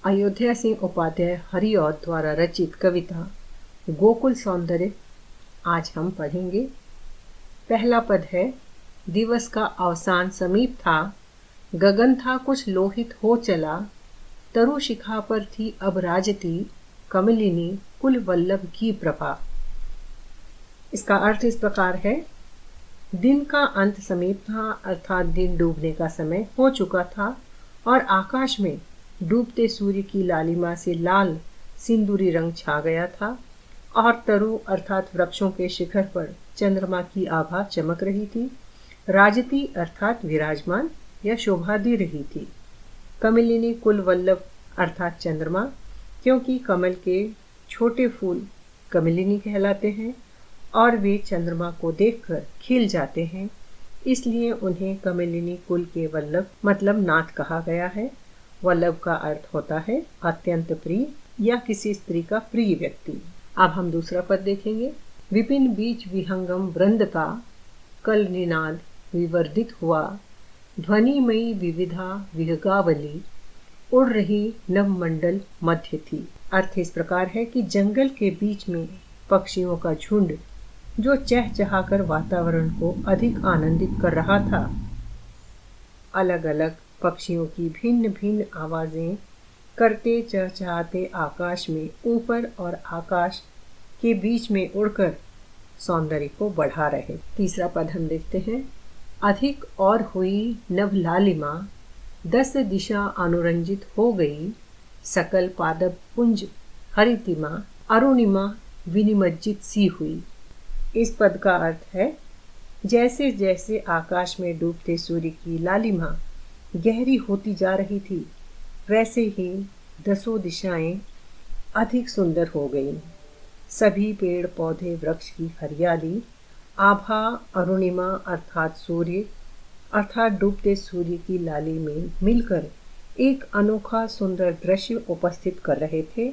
अयोध्या सिंह उपाध्याय हरिऔध द्वारा रचित कविता गोकुल सौंदर्य आज हम पढ़ेंगे। पहला पद है। दिवस का अवसान समीप था, गगन था कुछ लोहित हो चला, तरु शिखा पर थी अब राजती, कमलिनी कुल वल्लभ की प्रभा। इसका अर्थ इस प्रकार है। दिन का अंत समीप था, अर्थात दिन डूबने का समय हो चुका था और आकाश में डूबते सूर्य की लालिमा से लाल सिंदूरी रंग छा गया था और तरु अर्थात वृक्षों के शिखर पर चंद्रमा की आभा चमक रही थी। राजती अर्थात विराजमान या शोभा दे रही थी। कमलिनी कुल वल्लभ अर्थात चंद्रमा, क्योंकि कमल के छोटे फूल कमलिनी कहलाते हैं और वे चंद्रमा को देखकर खिल जाते हैं, इसलिए उन्हें कमलिनी कुल के वल्लभ मतलब नाथ कहा गया है। वल्लभ का अर्थ होता है अत्यंत प्रिय या किसी स्त्री का प्रिय व्यक्ति। अब हम दूसरा पद देखेंगे। विपिन बीच विहंगम वृंद का, कल निनाद विवर्धित हुआ, ध्वनिमयी विविधा विहगावली, उड़ रही नवमंडल मध्य थी। अर्थ इस प्रकार है कि जंगल के बीच में पक्षियों का झुंड जो चहचहाकर वातावरण को अधिक आनंदित कर रहा था। अलग अलग पक्षियों की भिन्न भिन्न आवाजें करते चहचहाते आकाश में ऊपर और आकाश के बीच में उड़कर सौंदर्य को बढ़ा रहे। तीसरा पद हम देखते हैं। अधिक और हुई नभ लालिमा, 10 दिशा अनुरंजित हो गई, सकल पादप पुंज हरितिमा, अरुणिमा विनिमज्जित सी हुई। इस पद का अर्थ है जैसे जैसे आकाश में डूबते सूर्य की लालिमा गहरी होती जा रही थी, वैसे ही 10 दिशाएं अधिक सुंदर हो गईं। सभी पेड़ पौधे वृक्ष की हरियाली, आभा अरुणिमा अर्थात सूर्य अर्थात डूबते सूर्य की लाली में मिलकर एक अनोखा सुंदर दृश्य उपस्थित कर रहे थे।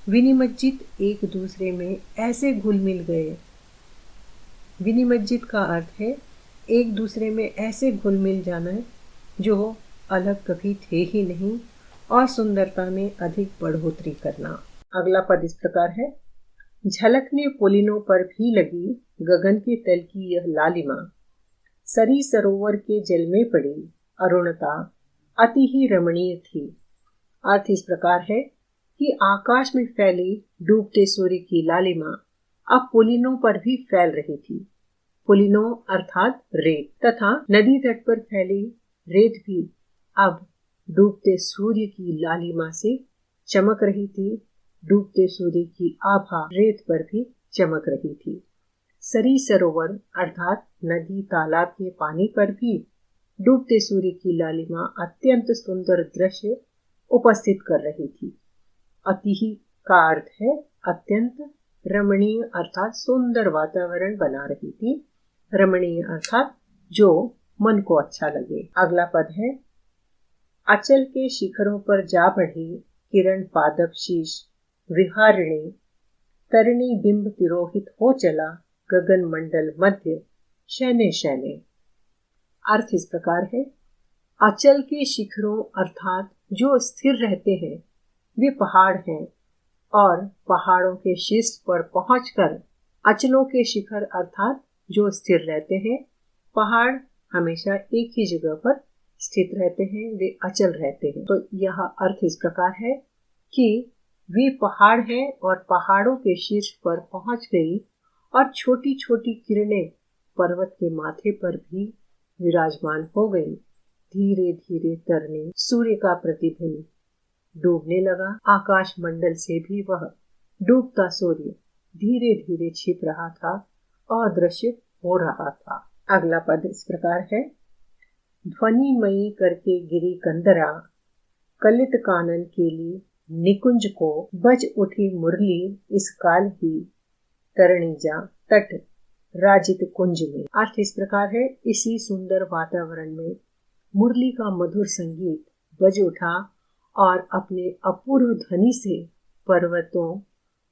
विनिमज्जित एक दूसरे में ऐसे घुल मिल गए। विनिमज्जित का अर्थ है एक दूसरे में ऐसे घुल मिल जाना जो अलग कभी थे ही नहीं और सुंदरता में अधिक बढ़ोतरी करना। अगला पद इस प्रकार है। झलकने पुलिनों पर भी लगी, गगन के तल की यह लालिमा, सरी सरोवर के जल में पड़ी, अरुणता अति ही रमणीय थी। अर्थ इस प्रकार है कि आकाश में फैली डूबते सूर्य की लालिमा अब पुलिनों पर भी फैल रही थी। पुलिनों अर्थात रेत तथा नदी तट पर फैली रेत भी अब डूबते सूर्य की लालिमा से चमक रही थी। डूबते सूर्य की आभा रेत पर भी चमक रही थी। सरी सरोवर अर्थात नदी तालाब के पानी पर भी डूबते सूर्य की लालिमा अत्यंत सुंदर दृश्य उपस्थित कर रही थी। अति का अर्थ है अत्यंत, रमणीय अर्थात सुंदर वातावरण बना रही थी। रमणीय अर्थात जो मन को अच्छा लगे। अगला पद है। अचल के शिखरों पर जा बढ़ी, किरण पादप शीश विहारिणी, तरिणी बिंब तिरोहित हो चला, गगन मंडल मध्य शैने शैने। अर्थ इस प्रकार है। अचल के शिखरों अर्थात जो स्थिर रहते हैं वे पहाड़ हैं और पहाड़ों के शीर्ष पर पहुंचकर अचलों के शिखर अर्थात जो स्थिर रहते हैं। पहाड़ हमेशा एक ही जगह पर स्थित रहते हैं, वे अचल रहते हैं। तो यह अर्थ इस प्रकार है कि वे पहाड़ हैं और पहाड़ों के शीर्ष पर पहुंच गई और छोटी छोटी किरणें पर्वत के माथे पर भी विराजमान हो गई। धीरे धीरे तरने सूर्य का प्रतिबिंब डूबने लगा। आकाश मंडल से भी वह डूबता सूर्य धीरे धीरे छिप रहा था और दृश्य हो रहा था। अगला पद इस प्रकार है। ध्वनिमयी करके गिरी कंदरा, कलित कानन के लिए निकुंज को, बज उठी मुरली इस काल ही, तरणीजा तट राजित कुंज में। अर्थ इस प्रकार है। इसी सुंदर वातावरण में मुरली का मधुर संगीत बज उठा और अपने अपूर्व ध्वनि से पर्वतों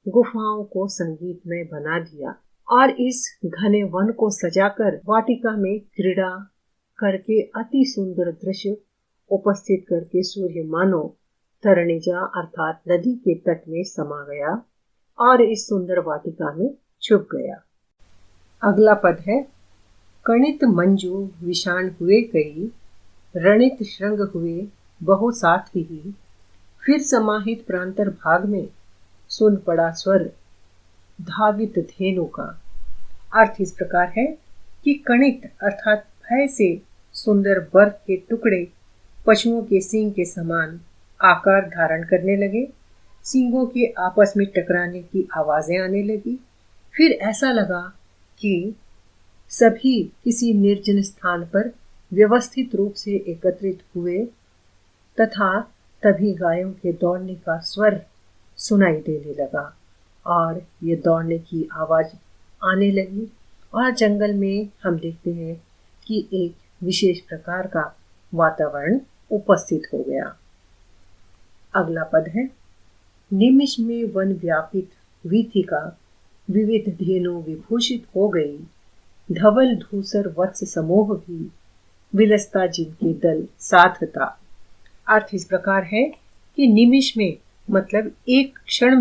गुफाओं को संगीतमय बना दिया और इस घने वन को सजाकर वाटिका में क्रीड़ा करके अति सुंदर दृश्य उपस्थित करके सूर्य मानो तरणिजा अर्थात नदी के तट में समा गया और इस सुंदर वाटिका में छुप गया। अगला पद है, कणित मंजू विषाण हुए कई, रणित श्रृंग हुए बहु साथ ही, फिर समाहित प्रांतर भाग में सुन पड़ा स्वर धावित धेनु का। अर्थ इस प्रकार है कि कणित अर्थात भय से सुंदर बर्फ के टुकड़े पशुओं के सींग के समान आकार धारण करने लगे। सींगों के आपस में टकराने की आवाजें आने लगी। फिर ऐसा लगा कि सभी किसी निर्जन स्थान पर व्यवस्थित रूप से एकत्रित हुए तथा तभी गायों के दौड़ने का स्वर सुनाई देने लगा और ये दौड़ने की आवाज आने लगी और जंगल में हम देखते हैं कि एक विशेष प्रकार का वातावरण उपस्थित हो गया। अगला पद है, निमिष में वन व्यापित वीथिका, विविध धेनु विभूषित हो गई, धवल धूसर वत्स समूह भी, विलसता जिनके दल साधता। अर्थ इस प्रकार है कि निमिष में मतलब एक क्षण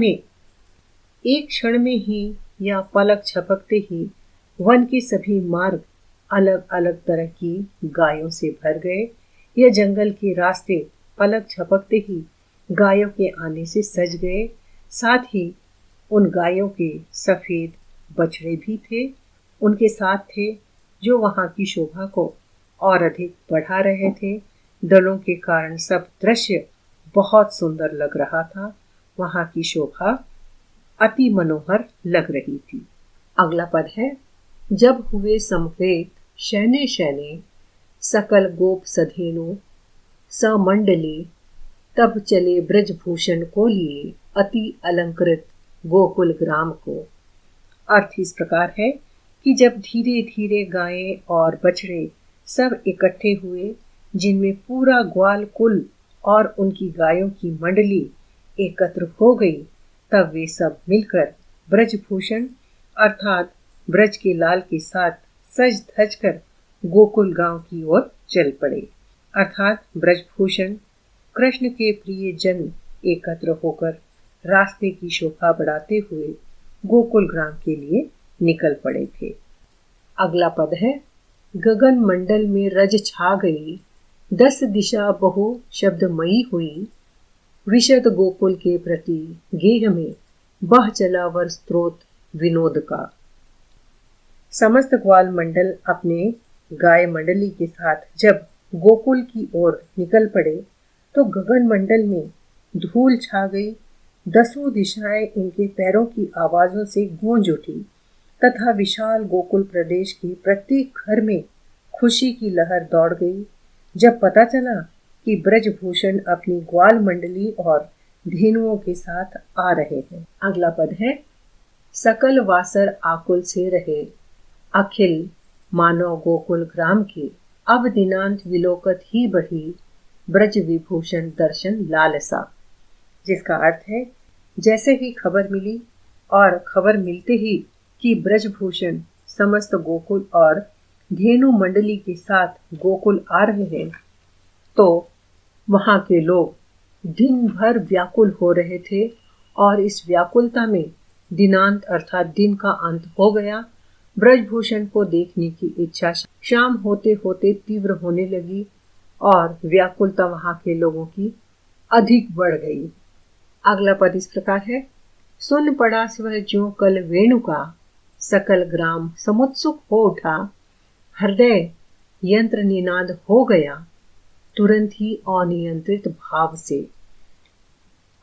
में ही या पलक झपकते ही वन के सभी मार्ग अलग अलग तरह की गायों से भर गए। यह जंगल के रास्ते पलक झपकते ही गायों के आने से सज गए। साथ ही उन गायों के सफेद बछड़े भी थे, उनके साथ थे, जो वहां की शोभा को और अधिक बढ़ा रहे थे। दलों के कारण सब दृश्य बहुत सुंदर लग रहा था। वहां की शोभा अति मनोहर लग रही थी। अगला पद है, जब हुए समवेत शैने शैने, सकल गोप सधेनु समंडली, तब चले ब्रजभूषण को लिए अति अलंकृत गोकुल ग्राम को। अर्थ इस प्रकार है कि जब धीरे धीरे गायें और बछड़े सब इकट्ठे हुए, जिनमें पूरा ग्वाल कुल और उनकी गायों की मंडली एकत्र हो गई, तब वे सब मिलकर ब्रजभूषण अर्थात ब्रज के लाल के साथ सज धज कर गोकुल गांव की ओर चल पड़े। अर्थात ब्रजभूषण कृष्ण के प्रिय जन एकत्र होकर रास्ते की शोभा बढ़ाते हुए गोकुल ग्राम के लिए निकल पड़े थे। अगला पद है, गगन मंडल में रज छा गई, 10 दिशा बहु शब्दमयी हुई, विशद गोकुल के प्रति गेह में बह चला वर स्त्रोत विनोद का। समस्त ग्वाल मंडल अपने गाय मंडली के साथ जब गोकुल की ओर निकल पड़े तो गगन मंडल में धूल छा गई। 10 दिशाएं इनके पैरों की आवाजों से गूंज उठी तथा विशाल गोकुल प्रदेश के प्रत्येक घर में खुशी की लहर दौड़ गई जब पता चला कि ब्रजभूषण अपनी ग्वाल मंडली और धेनुओं के साथ आ रहे हैं। अगला पद है, सकल वासर आकुल से रहे, अखिल मानव गोकुल ग्राम के, अब दिनांत विलोकत ही बढ़ी, ब्रज विभूषण दर्शन लालसा। जिसका अर्थ है, जैसे ही खबर मिली और खबर मिलते ही कि ब्रजभूषण समस्त गोकुल और धेनु मंडली के साथ गोकुल आ रहे हैं, तो वहां के लोग दिन भर व्याकुल हो रहे थे और इस व्याकुलता में दिनांत अर्थात दिन का अंत हो गया। ब्रजभूषण को देखने की इच्छा शाम होते होते तीव्र होने लगी और व्याकुलता वहां के लोगों की अधिक बढ़ गई। अगला पद इस प्रकार है, सुन पड़ा स्वर ज्यों कल वेणु का, सकल ग्राम समुत्सुक हो उठा, हृदय यंत्र निनाद हो गया, तुरंत ही अनियंत्रित भाव से।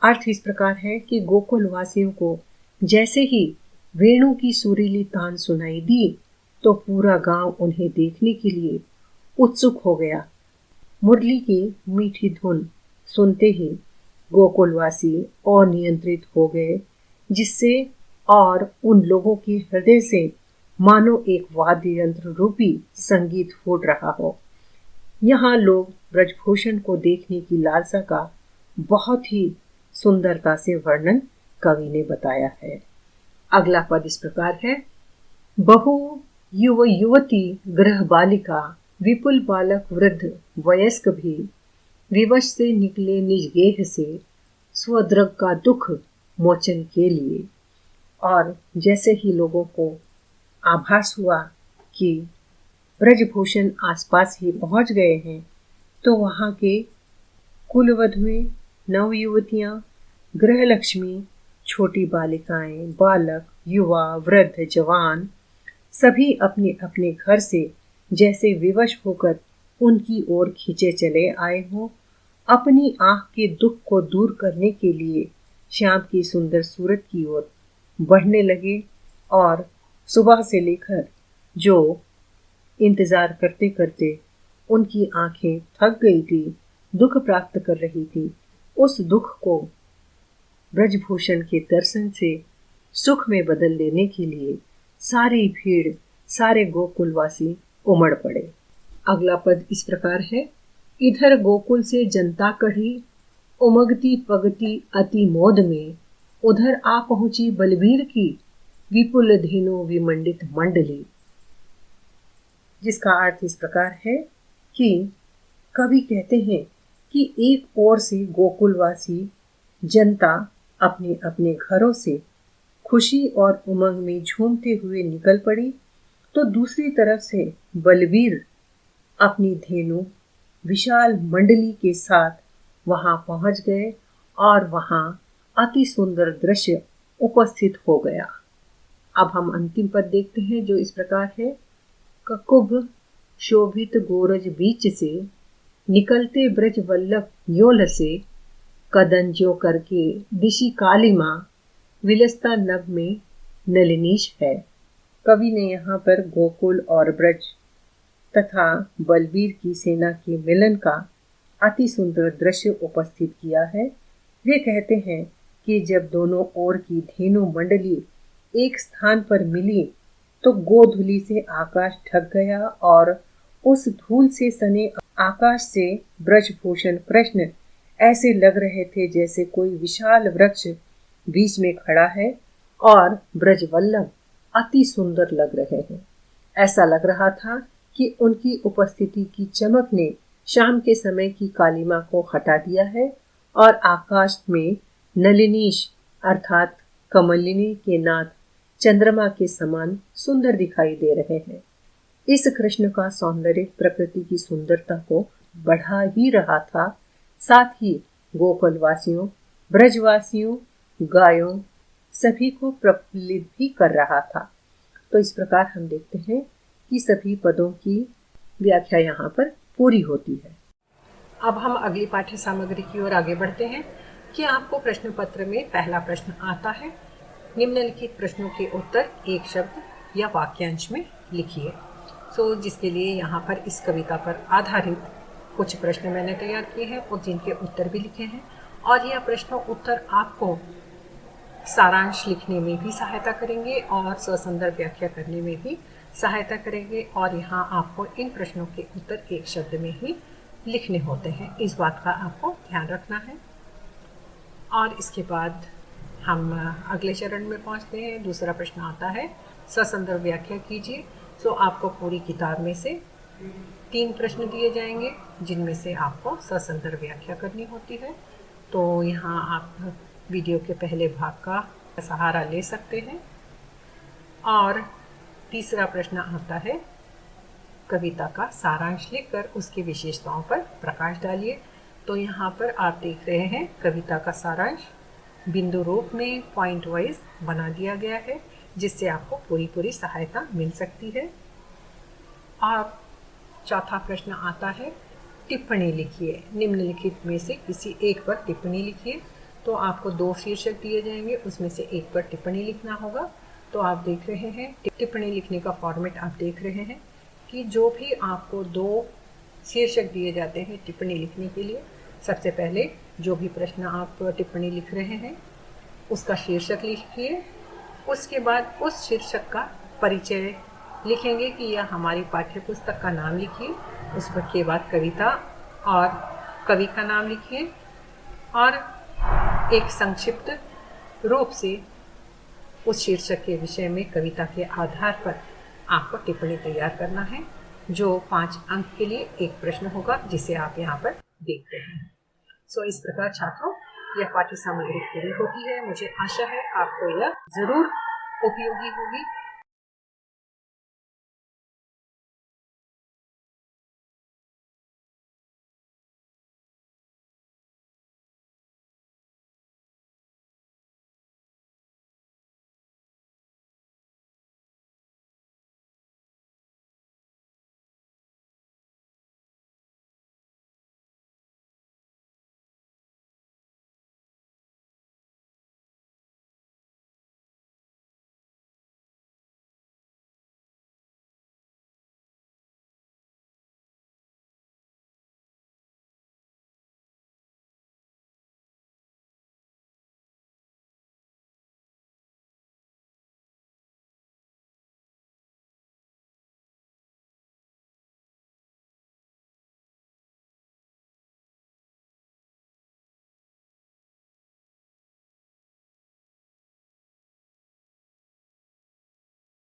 अर्थ इस प्रकार है कि गोकुल वासियों को जैसे ही वेणु की सुरीली तान सुनाई दी तो पूरा गांव उन्हें देखने के लिए उत्सुक हो गया। मुरली की मीठी धुन सुनते ही गोकुलवासी अनियंत्रित हो गए, जिससे और उन लोगों के हृदय से मानो एक वाद्य यंत्र रूपी संगीत फूट रहा हो। यहाँ लोग ब्रजभूषण को देखने की लालसा का बहुत ही सुंदरता से वर्णन कवि ने बताया है। अगला पद इस प्रकार है, बहु युव युवती गृह बालिका, विपुल बालक वृद्ध वयस्क भी, विवश से निकले निज गेह से, स्वद्रग का दुख मोचन के लिए। और जैसे ही लोगों को आभास हुआ कि ब्रजभूषण आसपास ही पहुंच गए हैं, तो वहां के कुलवधुएं, नवयुवतियां, गृहलक्ष्मी, छोटी बालिकाएं, बालक, युवा, वृद्ध, जवान सभी अपने अपने घर से जैसे विवश होकर उनकी ओर खींचे चले आए हों, अपनी आंख के दुख को दूर करने के लिए श्याम की सुंदर सूरत की ओर बढ़ने लगे। और सुबह से लेकर जो इंतजार करते करते उनकी आंखें थक गई थी, दुख प्राप्त कर रही थी, उस दुख को ब्रजभूषण के दर्शन से सुख में बदल देने के लिए सारी भीड़, सारे गोकुलवासी उमड़ पड़े। अगला पद इस प्रकार है। इधर गोकुल से जनता कढ़ी, उमगती पगती अति मोद में, उधर आ पहुंची बलबीर की, विपुल धेनु विमंडित मंडली। जिसका अर्थ इस प्रकार है कि कवि कहते हैं कि एक ओर से गोकुलवासी जनता अपने अपने घरों से खुशी और उमंग में झूमते हुए निकल पड़ी, तो दूसरी तरफ से बलबीर अपनी धेनु विशाल मंडली के साथ वहां पहुंच गए और वहां अति सुंदर दृश्य उपस्थित हो गया। अब हम अंतिम पद देखते हैं जो इस प्रकार है। ककुभ शोभित गोरज बीच से, निकलते ब्रज वल्लभ योल से, कदन जो करके दिशि कालिमा, विलसता नभ में नलिनीश है। कवि ने यहाँ पर गोकुल और ब्रज तथा बलबीर की सेना के मिलन का अति सुंदर दृश्य उपस्थित किया है। वे कहते हैं कि जब दोनों ओर की धेनु मंडली एक स्थान पर मिली, तो गोधूली से आकाश ढक गया और उस धूल से सने आकाश से ब्रजभूषण कृष्ण ऐसे लग रहे थे जैसे कोई विशाल वृक्ष बीच में खड़ा है और ब्रजवल्लभ अति सुंदर लग रहे हैं। ऐसा लग रहा था कि उनकी उपस्थिति की चमक ने शाम के समय की कालिमा को हटा दिया है और आकाश में नलिनीश अर्थात कमलिनी के नाथ चंद्रमा के समान सुंदर दिखाई दे रहे हैं। इस कृष्ण का सौंदर्य प्रकृति की सुंदरता को बढ़ा ही रहा था, साथ ही गोकुलवासियों, ब्रजवासियों, गायों सभी को प्रफुल्लित भी कर रहा था। तो इस प्रकार हम देखते हैं कि सभी पदों की व्याख्या यहाँ पर पूरी होती है। अब हम अगली पाठ्य सामग्री की ओर आगे बढ़ते हैं कि आपको प्रश्न पत्र में पहला प्रश्न आता है। निम्नलिखित प्रश्नों के उत्तर एक शब्द या वाक्यांश में लिखिए। जिसके लिए यहाँ पर इस कविता पर आधारित कुछ प्रश्न मैंने तैयार किए हैं और जिनके उत्तर भी लिखे हैं, और यह प्रश्न उत्तर आपको सारांश लिखने में भी सहायता करेंगे और ससंदर्भ व्याख्या करने में भी सहायता करेंगे। और यहाँ आपको इन प्रश्नों के उत्तर एक शब्द में ही लिखने होते हैं, इस बात का आपको ध्यान रखना है। और इसके बाद हम अगले चरण में पहुँचते हैं। दूसरा प्रश्न आता है, ससंदर्भ व्याख्या कीजिए। आपको पूरी किताब में से 3 प्रश्न दिए जाएंगे जिनमें से आपको ससंदर्भ व्याख्या करनी होती है। तो यहाँ आप वीडियो के पहले भाग का सहारा ले सकते हैं। और तीसरा प्रश्न आता है, कविता का सारांश लिखकर उसकी विशेषताओं पर प्रकाश डालिए। तो यहाँ पर आप देख रहे हैं कविता का सारांश बिंदु रूप में पॉइंट वाइज बना दिया गया है, जिससे आपको पूरी सहायता मिल सकती है। और चौथा प्रश्न आता है, टिप्पणी लिखिए। निम्नलिखित में से किसी एक पर टिप्पणी लिखिए। तो आपको 2 शीर्षक दिए जाएंगे, उसमें से एक पर टिप्पणी लिखना होगा। तो आप देख रहे हैं टिप्पणी लिखने का फॉर्मेट आप देख रहे हैं कि जो भी आपको 2 शीर्षक दिए जाते हैं टिप्पणी लिखने के लिए, सबसे पहले जो भी प्रश्न आप टिप्पणी लिख रहे हैं उसका शीर्षक लिखिए। उसके बाद उस शीर्षक का परिचय लिखेंगे कि यह हमारी पाठ्य पुस्तक का नाम लिखिए। उसके बाद कविता और कवि का नाम लिखिए और एक संक्षिप्त रूप से उस शीर्षक के विषय में कविता के आधार पर आपको टिप्पणी तैयार करना है, जो 5 अंक के लिए एक प्रश्न होगा जिसे आप यहाँ पर देख रहे हैं। इस प्रकार छात्रों यह पाठ्य सामग्री पूरी होती है। मुझे आशा है आपको यह जरूर उपयोगी होगी।